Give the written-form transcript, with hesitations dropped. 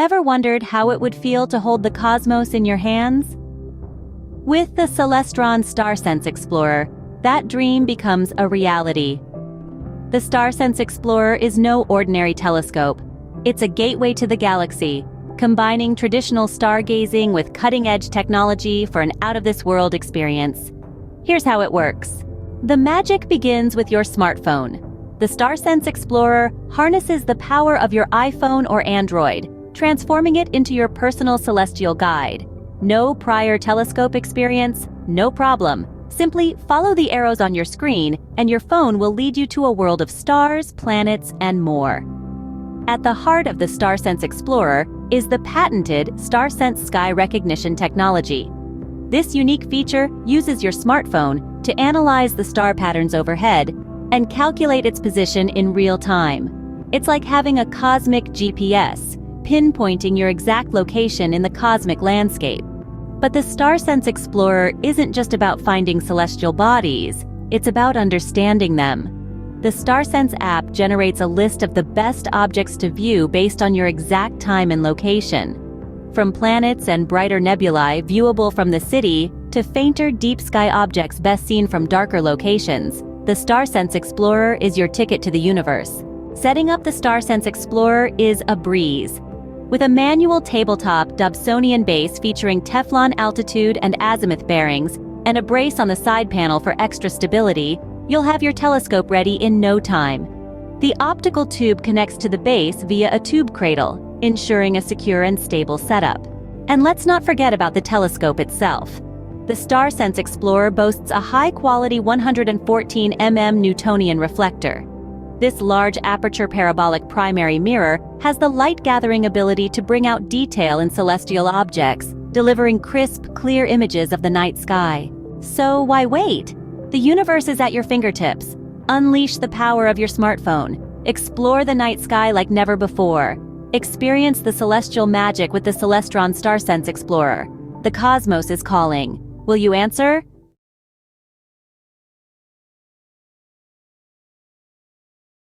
Ever wondered how it would feel to hold the cosmos in your hands? With the Celestron STARSENSE Explorer, that dream becomes a reality. The STARSENSE Explorer is no ordinary telescope. It's a gateway to the galaxy, combining traditional stargazing with cutting-edge technology for an out-of-this-world experience. Here's how it works. The magic begins with your smartphone. The STARSENSE Explorer harnesses the power of your iPhone or Android, transforming it into your personal celestial guide. No prior telescope experience? No problem. Simply follow the arrows on your screen, and your phone will lead you to a world of stars, planets, and more. At the heart of the STARSENSE Explorer is the patented STARSENSE Sky Recognition Technology. This unique feature uses your smartphone to analyze the star patterns overhead and calculate its position in real time. It's like having a cosmic GPS, pinpointing your exact location in the cosmic landscape. But the STARSENSE Explorer isn't just about finding celestial bodies, it's about understanding them. The STARSENSE app generates a list of the best objects to view based on your exact time and location. From planets and brighter nebulae viewable from the city to fainter deep sky objects best seen from darker locations, the STARSENSE Explorer is your ticket to the universe. Setting up the STARSENSE Explorer is a breeze. With a manual tabletop Dobsonian base featuring Teflon altitude and azimuth bearings, and a brace on the side panel for extra stability, you'll have your telescope ready in no time. The optical tube connects to the base via a tube cradle, ensuring a secure and stable setup. And let's not forget about the telescope itself. The STARSENSE Explorer boasts a high-quality 114mm Newtonian reflector. This large aperture parabolic primary mirror has the light-gathering ability to bring out detail in celestial objects, delivering crisp, clear images of the night sky. So why wait? The universe is at your fingertips. Unleash the power of your smartphone. Explore the night sky like never before. Experience the celestial magic with the Celestron STARSENSE Explorer. The cosmos is calling. Will you answer?